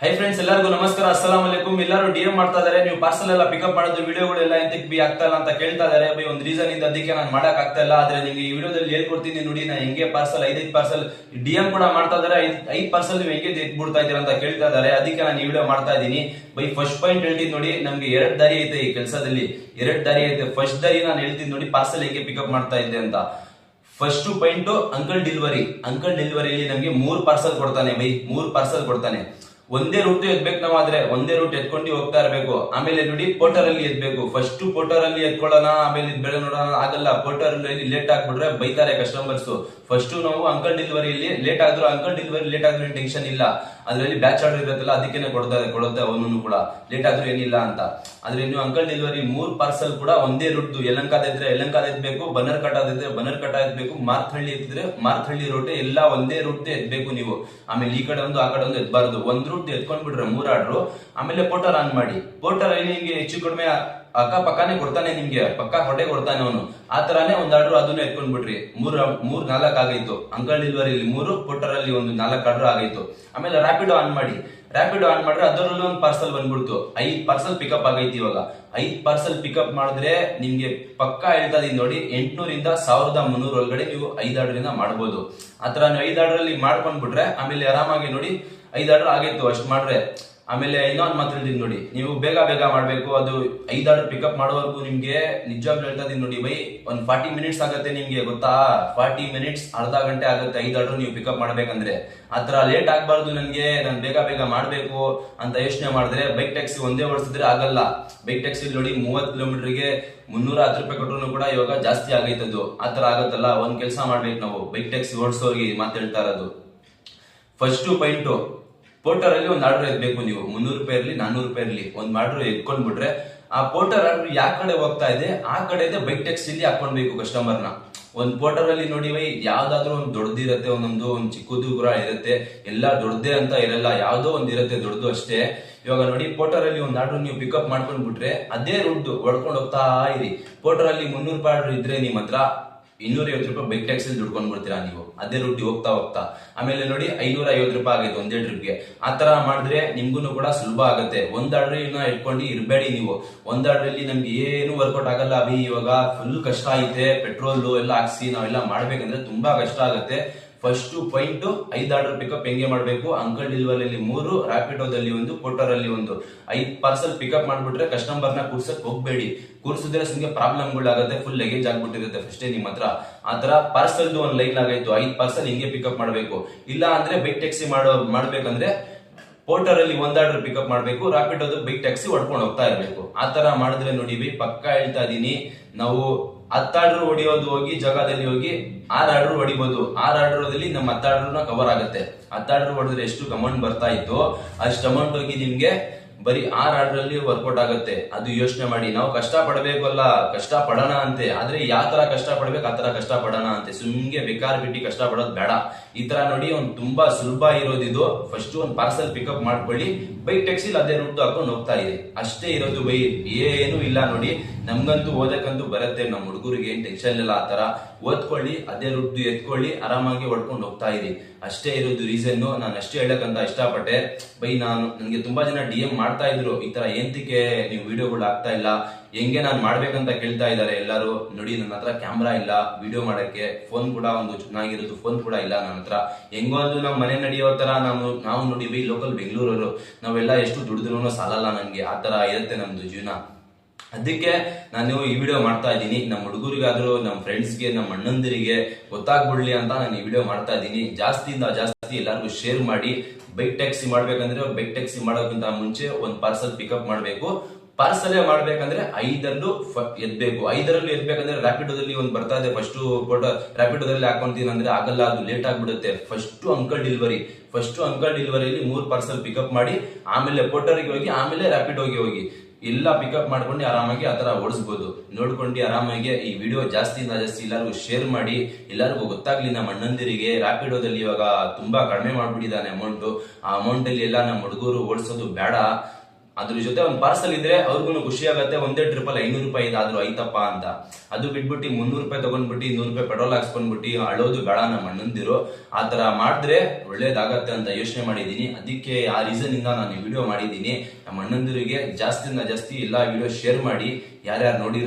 Hi friends, ಎಲ್ಲರಿಗೂ ನಮಸ್ಕಾರ, ಅಸ್ಸಲಾಂ ಅಲೈಕುಂ. ಎಲ್ಲರೂ ಡಿಎಂ ಮಾಡ್ತಾ ಇದಾರೆ, ನೀವು ಪಾರ್ಸಲ್ ಎಲ್ಲ ಪಿಕಪ್ ಮಾಡೋದು ವಿಡಿಯೋಗಳೆಲ್ಲ ಎಂತಕ್ಕೆ ಬಿ ಆಗ್ತಾ ಇಲ್ಲ ಅಂತ ಕೇಳ್ತಾ ಇದಾರೆ. ಬೈ ಒಂದು ರೀಸನ್ ಇಂದ ಅದಕ್ಕೆ ನಾನು ಮಾಡಕ್ ಆಗ್ತಾ ಇಲ್ಲ. ಆದ್ರೆ ನಿಮ್ಗೆ ಈ ವಿಡಿಯೋದಲ್ಲಿ ಹೇಳ್ಕೊಡ್ತೀನಿ ನೋಡಿ, ನಾ ಹೆಂಗೆ ಪಾರ್ಸಲ್ 5 ಪಾರ್ಸಲ್ ಡಿಎಂ ಕೂಡ ಮಾಡ್ತಾ ಇದಾರೆ. 5 ಪಾರ್ಸಲ್ ನೀವು ಹೆಂಗೆ ಎತ್ಬಿಡ್ತಾ ಇದೀರ ಅಂತ ಕೇಳ್ತಾ ಇದಾರೆ. ಅದಕ್ಕೆ ನಾನು ಈ ವಿಡಿಯೋ ಮಾಡ್ತಾ ಇದೀನಿ. ಬೈ ಫಸ್ಟ್ ಪಾಯಿಂಟ್ ಹೇಳ್ತೀನಿ ನೋಡಿ, ನಮ್ಗೆ 2 ದಾರಿ ಐತೆ ಈ ಕೆಲಸದಲ್ಲಿ. 2 ದಾರಿ ಐತೆ. ಫಸ್ಟ್ ದಾರಿ ನಾನು ಹೇಳ್ತೀನಿ ನೋಡಿ, ಪಾರ್ಸಲ್ ಹೆಂಗೆ ಪಿಕಪ್ ಮಾಡ್ತಾ ಇದ್ದೆ ಅಂತ. ಫಸ್ಟ್ ಪಾಯಿಂಟ್ ಅಂಕಲ್ ಡೆಲಿವರಿಯಲ್ಲಿ ನಮ್ಗೆ 3 ಪಾರ್ಸಲ್ ಕೊಡ್ತಾನೆ. ಬೈ 3 ಪಾರ್ಸಲ್ ಕೊಡ್ತಾನೆ. ಒಂದೇ ರೂಟ್ ಎತ್ಬೇಕು. ನಾವು ಆದ್ರೆ ಒಂದೇ ರೂಟ್ ಎತ್ಕೊಂಡು ಹೋಗ್ತಾ ಇರ್ಬೇಕು. ಆಮೇಲೆ ನೋಡಿ, ಪೋರ್ಟರ್ ಅಲ್ಲಿ ಎತ್ಬೇಕು. ಫಸ್ಟ್ ಪೋರ್ಟರ್ ಅಲ್ಲಿ ಎತ್ಕೊಳ್ಳೋಣ, ಆಮೇಲೆ ಬೆಳೆ ನೋಡೋಣ, ಆಗಲ್ಲ. ಪೋರ್ಟರ್ ಅಲ್ಲಿ ಲೇಟ್ ಆಗ್ಬಿಟ್ರೆ ಬೈತಾರೆ ಕಸ್ಟಮರ್ಸ್. ಫಸ್ಟ್ ನಾವು ಅಂಕಲ್ ಡೆಲಿವರಿಯಲ್ಲಿ ಲೇಟ್ ಆದ್ರೂ ಟೆನ್ಷನ್ ಇಲ್ಲ. ಅದ್ರಲ್ಲಿ ಬ್ಯಾಚ್ ಆರ್ಡರ್ ಇರುತ್ತಲ್ಲ, ಅದಕ್ಕೇನೆ ಕೊಡುತ್ತೆ ಅವನು ಕೂಡ, ಲೇಟ್ ಆದ್ರೂ ಏನಿಲ್ಲ ಅಂತ. ಆದ್ರೆ ನೀವು ಅಂಕಲ್ ಡೆಲಿವರಿ 3 ಪಾರ್ಸಲ್ ಕೂಡ ಒಂದೇ ರೂಟ್. ಯಲಹಂಕದ ಇದ್ರೆ ಯಲಹಂಕದ ಎತ್ಬೇಕು, ಬನ್ನರ್ಘಟ್ಟ ಇದ್ರೆ ಬನ್ನರ್ಘಟ್ಟ ಎತ್ಬೇಕು, ಮಾರ್ತಹಳ್ಳಿ ಇದ್ರೆ ಮಾರ್ತಹಳ್ಳಿ ರೂಟ್, ಎಲ್ಲ ಒಂದೇ ರೂಟ್ ಎತ್ಬೇಕು ನೀವು. ಆಮೇಲೆ ಈ ಕಡೆ ಒಂದು ಆ ಕಡೆ ಒಂದು ಎತ್ಬಾರ್ದು. ಒಂದ್ ರೂಟ್ ಎತ್ಕೊಂಡ್ಬಿಟ್ರೆ 3 ಆರ್ಡರ್. ಆಮೇಲೆ ಪೋರ್ಟರ್ ಆನ್ ಮಾಡಿ. ಪೋರ್ಟರ್ ಅಲ್ಲಿ ನಿಮ್ಗೆ ಹೆಚ್ಚು ಕಡಿಮೆ ಅಕ್ಕ ಪಕ್ಕಾನೇ ಕೊಡ್ತಾನೆ, ನಿಮ್ಗೆ ಪಕ್ಕಾ ಹೊಟ್ಟೆ ಕೊಡ್ತಾನೆ ಅವನು. ಆ ತರಾನೇ ಒಂದ್ ಆರ್ಡರ್ ಅದನ್ನು ಎತ್ಕೊಂಡ್ಬಿಟ್ರಿ. 4 ಆಗೈತು. ಅಂಕಲ್ ಡೆಲಿವರಿಯಲ್ಲಿ 3, ಪೋರ್ಟರ್ ಅಲ್ಲಿ ಒಂದು 4 ಆರ್ಡರ್ ಆಗೈತು. ಆಮೇಲೆ ರ್ಯಾಪಿಡೋ ಆನ್ ಮಾಡಿ. ರ್ಯಾಪಿಡೋ ಆನ್ ಮಾಡ್ರೆ ಅದರಲ್ಲೂ ಒಂದು ಪಾರ್ಸಲ್ ಬಂದ್ಬಿಡ್ತು. 5 ಪಾರ್ಸಲ್ ಪಿಕಪ್ ಆಗೈತಿ. ಇವಾಗ 5 ಪಾರ್ಸಲ್ ಪಿಕಪ್ ಮಾಡಿದ್ರೆ ನಿಮ್ಗೆ ಪಕ್ಕಾ ಹೇಳ್ತಾ ಇದೀನಿ ನೋಡಿ, 800 ಇಂದ 1300 ಒಳಗಡೆ ನೀವು 5 ಆರ್ಡರ್ ಇಂದ ಮಾಡ್ಬೋದು. ಆತರ ನೀವು 5 ಆರ್ಡರ್ ಅಲ್ಲಿ ಮಾಡ್ಕೊಂಡ್ಬಿಟ್ರೆ ಆಮೇಲೆ ಆರಾಮಾಗಿ ನೋಡಿ 5 ಆರ್ಡರ್ ಆಗೈತು ಅಷ್ಟು ಮಾಡ್ರೆ. ಆಮೇಲೆ ಇನ್ನೊಂದು ಮಾತು ಹೇಳ್ತೀನಿ ನೋಡಿ, ನೀವು ಬೇಗ ಮಾಡ್ಬೇಕು. ಅದು 5 ಆರ್ಡರ್ ಪಿಕಪ್ ಮಾಡೋವರೆಗೂ ನಿಮ್ಗೆ ನಿಜವಾಗ್ಲೂ ಹೇಳ್ತಾ ಇದೀನಿ ನೋಡಿ ಬೈ, ಒಂದು 40 ಮಿನಿಟ್ಸ್ ಆಗುತ್ತೆ. ನಿಮ್ಗೆ ಗೊತ್ತಾ, 40 ಮಿನಿಟ್ಸ್, ಅರ್ಧ ಗಂಟೆ ಆಗುತ್ತೆ 5 ಆರ್ಡರ್ ನೀವು ಪಿಕಪ್ ಮಾಡ್ಬೇಕಂದ್ರೆ. ಆತರ ಲೇಟ್ ಆಗ್ಬಾರ್ದು. ನಾನು ಬೇಗ ಮಾಡ್ಬೇಕು ಅಂತ ಯೋಚನೆ ಮಾಡಿದ್ರೆ ಬೈಕ್ ಟ್ಯಾಕ್ಸಿ ಒಂದೇ ಓಡಿಸಿದ್ರೆ ಆಗಲ್ಲ. ಬೈಕ್ ಟ್ಯಾಕ್ಸಿ ನೋಡಿ 30 ಕಿಲೋಮೀಟರ್ಗೆ 310 ರೂಪಾಯಿ ಕೊಟ್ಟರು ಕೂಡ ಇವಾಗ ಜಾಸ್ತಿ ಆಗೈತದು. ಆತರ ಆಗತ್ತಲ್ಲ. ಒಂದ್ ಕೆಲಸ ಮಾಡ್ಬೇಕು ನಾವು, ಬೈಕ್ ಟ್ಯಾಕ್ಸಿ ಓಡಿಸೋರಿಗೆ ಮಾತು ಹೇಳ್ತಾ ಇರೋದು. ಫಸ್ಟ್ ಪಾಯಿಂಟ್, ಪೋರ್ಟರ್ ಅಲ್ಲಿ ಒಂದು ಆರ್ಡರ್ ಎತ್ಬೇಕು ನೀವು. 300 ರೂಪಾಯಿ ಇರಲಿ 400 ರೂಪಾಯಿ ಇರಲಿ, ಒಂದ್ ಆರ್ಡರ್ ಎತ್ಕೊಂಡ್ಬಿಟ್ರೆ ಆ ಪೋರ್ಟರ್ ಆರ್ಡರ್ ಯಾವ ಕಡೆ ಹೋಗ್ತಾ ಇದೆ ಆ ಕಡೆ ಬೈಕ್ ಟ್ಯಾಕ್ಸಿಲಿ ಹಾಕೊಂಡ್ಬೇಕು ಕಸ್ಟಮರ್ನ. ಒಂದ್ ಪೋರ್ಟರ್ ಅಲ್ಲಿ ನೋಡಿ ಬೈ, ಯಾವ್ದಾದ್ರು ಒಂದು ದೊಡ್ಡದಿರತ್ತೆ, ಒಂದೊಂದು ಚಿಕ್ಕದು ಕೂಡ ಇರುತ್ತೆ. ಎಲ್ಲ ದೊಡ್ಡದೇ ಅಂತ ಇರಲ್ಲ, ಯಾವ್ದೋ ಒಂದ್ ಇರುತ್ತೆ ದೊಡ್ಡದು ಅಷ್ಟೇ. ಇವಾಗ ನೋಡಿ, ಪೋರ್ಟರ್ ಅಲ್ಲಿ ಒಂದು ಆರ್ಡರ್ ನೀವು ಪಿಕಪ್ ಮಾಡ್ಕೊಂಡ್ಬಿಟ್ರೆ ಅದೇ ರೂಟ್ ಹೊಡ್ಕೊಂಡು ಹೋಗ್ತಾ ಇರಿ. ಪೋರ್ಟರ್ ಅಲ್ಲಿ 300 ರೂಪಾಯಿ ಆರ್ಡರ್ ಇದ್ರೆ ನಿಮ್ ಹತ್ರ 250 ರೂಪಾಯಿ ಬೈಕ್ ಟ್ಯಾಕ್ಸಿ ದುಡ್ಕೊಂಡ್ ಬಿಡ್ತೀರಾ ನೀವು, ಅದೇ ರೂಟ್ ಹೋಗ್ತಾ. ಆಮೇಲೆ ನೋಡಿ 550 ರೂಪಾಯಿ ಆಗೈತೆ ಒಂದೇ ಟ್ರಿಪ್ಗೆ. ಆತರ ಮಾಡಿದ್ರೆ ನಿಮ್ಗೂ ಕೂಡ ಸುಲಭ ಆಗುತ್ತೆ. ಒಂದ್ ಆರ್ಡರ್ ಇಟ್ಕೊಂಡು ಇರ್ಬೇಡಿ ನೀವು. ಒಂದ್ ಆರ್ಡರ್ ಅಲ್ಲಿ ನಮ್ಗೆ ಏನು ವರ್ಕೌಟ್ ಆಗಲ್ಲ. ಅಭಿ ಇವಾಗ ಫುಲ್ ಕಷ್ಟ ಐತೆ, ಪೆಟ್ರೋಲ್ ಎಲ್ಲ ಹಾಕ್ಸಿ ನಾವೆಲ್ಲ ಮಾಡ್ಬೇಕಂದ್ರೆ ತುಂಬಾ ಕಷ್ಟ ಆಗುತ್ತೆ. ಫಸ್ಟ್ ಪಾಯಿಂಟ್, 5 ಆರ್ಡರ್ ಪಿಕಪ್ ಹೆಂಗೆ ಮಾಡ್ಬೇಕು. ಅಂಕಲ್ ಡೆಲಿವರಿಯಲ್ಲಿ 3, ರ್ಯಾಪಿಡೋದಲ್ಲಿ 1, ಪೋರ್ಟರ್ ಅಲ್ಲಿ 1, 5 ಪಾರ್ಸಲ್ ಪಿಕಪ್ ಮಾಡ್ಬಿಟ್ರೆ ಕಸ್ಟಮರ್ನ ಕೂರ್ಸಕ್ ಹೋಗ್ಬೇಡಿ. ಕೂರ್ಸಿದ್ರೆ ಸುಮ್ಗೆ ಪ್ರಾಬ್ಲಮ್ಗಳಾಗುತ್ತೆ, ಫುಲ್ ಲಗೇಜ್ ಆಗ್ಬಿಟ್ಟಿರುತ್ತೆ ಫಸ್ಟೇ ನಿಮ್ ಹತ್ರ. ಆತರ ಪಾರ್ಸಲ್ ಒಂದು ಲೈನ್ ಆಗೈತು, 5 ಪಾರ್ಸಲ್ ಹಿಂಗೆ ಪಿಕಪ್ ಮಾಡ್ಬೇಕು. ಇಲ್ಲ ಅಂದ್ರೆ ಬೈಕ್ ಟ್ಯಾಕ್ಸಿ ಮಾಡ್ಬೇಕಂದ್ರೆ ಪೋರ್ಟರ್ ಅಲ್ಲಿ 1 ಆರ್ಡರ್ ಪಿಕಪ್ ಮಾಡ್ಬೇಕು, ರ್ಯಾಪಿಡೋದು ಬೈಕ್ ಟ್ಯಾಕ್ಸಿ ಹೊಡ್ಕೊಂಡು ಹೋಗ್ತಾ ಇರ್ಬೇಕು. ಆತರ ಮಾಡಿದ್ರೆ ನೋಡಿ ಬೈ, ಪಕ್ಕಾ ಹೇಳ್ತಾ ಇದೀನಿ, ನಾವು 10 ಆರ್ಡರ್ ಹೊಡಿಯೋದು ಹೋಗಿ ಜಾಗದಲ್ಲಿ ಹೋಗಿ 6 ಆರ್ಡರ್ ಹೊಡಿಬಹುದು. 6 ಆರ್ಡರ್ ನಮ್ಮ 10 ಆರ್ಡರ್ ಕವರ್ ಆಗುತ್ತೆ. 10 ಆರ್ಡರ್ ಹೊಡೆದ್ರೆ ಎಷ್ಟು ಅಮೌಂಟ್ ಬರ್ತಾ ಇತ್ತು ಅಷ್ಟು ಅಮೌಂಟ್ ಹೋಗಿ ನಿಮ್ಗೆ ಬರೀ 6 ಆರ್ಡರ್ ಅಲ್ಲಿ ವರ್ಕೌಟ್ ಆಗುತ್ತೆ. ಅದು ಯೋಚನೆ ಮಾಡಿ. ನಾವು ಕಷ್ಟ ಪಡಬೇಕಲ್ಲ, ಕಷ್ಟ ಪಡೋಣ ಅಂತೆ. ಆದ್ರೆ ಯಾವ ತರ ಕಷ್ಟ ಪಡ್ಬೇಕು ಆ ತರ ಕಷ್ಟ ಪಡೋಣ ಅಂತೆ. ಸುಮ್ಗೆ ಬೇಕಾರ್ ಬಿಟ್ಟು ಕಷ್ಟ ಪಡೋದು ಬೇಡ. ಈ ತರ ನೋಡಿ, ಒಂದು ತುಂಬಾ ಸುಲಭ ಇರೋದಿದು. ಫಸ್ಟ್ ಒಂದು ಪಾರ್ಸಲ್ ಪಿಕಪ್ ಮಾಡ್ಕೊಳ್ಳಿ, ಬೈಕ್ ಟ್ಯಾಕ್ಸಿಲಿ ಅದೇ ರೂಟ್ ಹಾಕೊಂಡು ಹೋಗ್ತಾ ಇದೆ. ಅಷ್ಟೇ ಇರೋದು ಬೈ, ಏನು ಇಲ್ಲ ನೋಡಿ. ನಮ್ಗಂತೂ ಓದಕ್ಕಂತೂ ಬರುತ್ತೆ, ನಮ್ಮ ಹುಡುಗರಿಗೆ ಏನ್ ಟೆನ್ಷನ್ ಇಲ್ಲ. ಆ ತರ ಓದ್ಕೊಳ್ಳಿ, ಅದೇ ರೂಟ್ ಎತ್ಕೊಳ್ಳಿ, ಆರಾಮಾಗಿ ಹೊಡ್ಕೊಂಡು ಹೋಗ್ತಾ ಇರಿ. ಅಷ್ಟೇ ಇರೋದು ರೀಸನ್. ನಾನು ಅಷ್ಟೇ ಹೇಳಕ್ಕಂತ ಇಷ್ಟಪಟ್ಟೆ ಬೈ. ನನ್ಗೆ ತುಂಬಾ ಜನ DM ಮಾಡ್ತಾ ಇದ್ರು, ಈ ತರ ಏಂತಿಕೆ ನೀವು ವಿಡಿಯೋಗಳು ಆಗ್ತಾ ಇಲ್ಲ, ಹೆಂಗೆ ನಾನು ಮಾಡ್ಬೇಕಂತ ಕೇಳ್ತಾ ಇದಾರೆ ಎಲ್ಲರೂ. ನೋಡಿ, ನನ್ನ ಹತ್ರ ಕ್ಯಾಮ್ರಾ ಇಲ್ಲ ವಿಡಿಯೋ ಮಾಡಕ್ಕೆ, ಫೋನ್ ಕೂಡ ಒಂದು ಚೆನ್ನಾಗಿರೋದು ಫೋನ್ ಕೂಡ ಇಲ್ಲ ನನ್ನ ಹತ್ರ. ಹೆಂಗೊಂದು ನಮ್ಮ ಮನೆ ನಡೆಯೋ ತರ ನಾವು ನೋಡಿ ಬೈ, ಲೋಕಲ್ ಬೆಂಗಳೂರವರು ನಾವೆಲ್ಲ ಎಷ್ಟು ದುಡಿದ್ರು ಸಾಲಲ್ಲ ನನ್ಗೆ. ಆ ತರ ಇರುತ್ತೆ ನಮ್ದು ಜೀವನ. ಅದಕ್ಕೆ ನಾನು ಈ ವಿಡಿಯೋ ಮಾಡ್ತಾ ಇದ್ದೀನಿ. ನಮ್ಮ ಹುಡುಗರಿಗಾದ್ರೂ, ನಮ್ಮ ಫ್ರೆಂಡ್ಸ್ಗೆ, ನಮ್ಮ ಅಣ್ಣಂದಿರಿಗೆ ಗೊತ್ತಾಗ್ಬಿಡ್ಲಿ ಅಂತ ನಾನು ಈ ವಿಡಿಯೋ ಮಾಡ್ತಾ ಇದ್ದೀನಿ. ಜಾಸ್ತಿಯಿಂದ ಜಾಸ್ತಿ ಎಲ್ಲರಿಗೂ ಶೇರ್ ಮಾಡಿ. ಬೈಕ್ ಟ್ಯಾಕ್ಸಿ ಮಾಡ್ಬೇಕಂದ್ರೆ ಬೈಕ್ ಟ್ಯಾಕ್ಸಿ ಮಾಡೋಕ್ಕಿಂತ ಮುಂಚೆ ಒಂದು ಪಾರ್ಸಲ್ ಪಿಕಪ್ ಮಾಡ್ಬೇಕು. ಪಾರ್ಸಲ್ ಮಾಡ್ಬೇಕಂದ್ರೆ 5ಅಲ್ಲೂ ಎತ್ಬೇಕು. 5ರಲ್ಲೂ ಎತ್ಬೇಕಂದ್ರೆ ರ್ಯಾಪಿಡೋದಲ್ಲಿ ಒಂದು ಬರ್ತಾ ಇದೆ. ಫಸ್ಟ್ ರ್ಯಾಪಿಡೋದಲ್ಲಿ ಹಾಕೊಂತೀನಿ ಅಂದ್ರೆ ಆಗಲ್ಲ, ಅದು ಲೇಟ್ ಆಗ್ಬಿಡುತ್ತೆ. ಫಸ್ಟ್ ಅಂಕಲ್ ಡೆಲಿವರಿಯಲ್ಲಿ 3 ಪಾರ್ಸಲ್ ಪಿಕಪ್ ಮಾಡಿ, ಆಮೇಲೆ ಪೋರ್ಟರ್ಗೆ ಹೋಗಿ, ಆಮೇಲೆ ರ್ಯಾಪಿಡೋಗೆ ಹೋಗಿ ಎಲ್ಲ ಪಿಕಪ್ ಮಾಡ್ಕೊಂಡು ಆರಾಮಾಗಿ ಆತರ ಓಡಿಸಬಹುದು. ನೋಡ್ಕೊಂಡು ಆರಾಮಾಗಿ ಈ ವಿಡಿಯೋ ಜಾಸ್ತಿಯಿಂದ ಜಾಸ್ತಿ ಎಲ್ಲರಿಗೂ ಶೇರ್ ಮಾಡಿ. ಎಲ್ಲರಿಗೂ ಗೊತ್ತಾಗ್ಲಿ ನಮ್ಮ ಅಣ್ಣಂದಿರಿಗೆ. ರ್ಯಾಪಿಡೋದಲ್ಲಿ ಇವಾಗ ತುಂಬಾ ಕಡಿಮೆ ಮಾಡ್ಬಿಟ್ಟಿದ್ದಾನೆ ಅಮೌಂಟ್. ಆ ಅಮೌಂಟ್ ಅಲ್ಲಿ ಎಲ್ಲ ನಮ್ಮ ಹುಡುಗರು ಓಡಿಸೋದು ಬೇಡ. ಅದ್ರ ಜೊತೆ ಒಂದು ಪಾರ್ಸಲ್ ಇದ್ರೆ ಅವ್ರಿಗೂ ಖುಷಿ ಆಗುತ್ತೆ. ಒಂದೇ ಟ್ರಿಪಲ್ 500 ರೂಪಾಯಿ ಆದ್ರೂ ಆಯ್ತಪ್ಪ ಅಂತ. ಅದು ಬಿಟ್ಬಿಟ್ಟು 300 ರೂಪಾಯಿ ತಗೊಂಡ್ಬಿಟ್ಟು 100 ರೂಪಾಯಿ ಪೆಟ್ರೋಲ್ ಹಾಕ್ಸ್ಕೊಂಡ್ಬಿಟ್ಟು ಅಳೋದು ಬೇಡ ನಮ್ಮ ಅಣ್ಣಂದಿರು. ಆ ತರ ಮಾಡಿದ್ರೆ ಒಳ್ಳೇದಾಗತ್ತೆ ಅಂತ ಯೋಚನೆ ಮಾಡಿದೀನಿ. ಅದಕ್ಕೆ ಆ ರೀಸನ್ ಇಂದ ನಾನು ವಿಡಿಯೋ ಮಾಡಿದೀನಿ. ನಮ್ಮ ಅಣ್ಣಂದಿರಿಗೆ ಜಾಸ್ತಿಯಿಂದ ಜಾಸ್ತಿ ಎಲ್ಲಾ ವಿಡಿಯೋ ಶೇರ್ ಮಾಡಿ, ಯಾರ್ಯಾರು ನೋಡಿ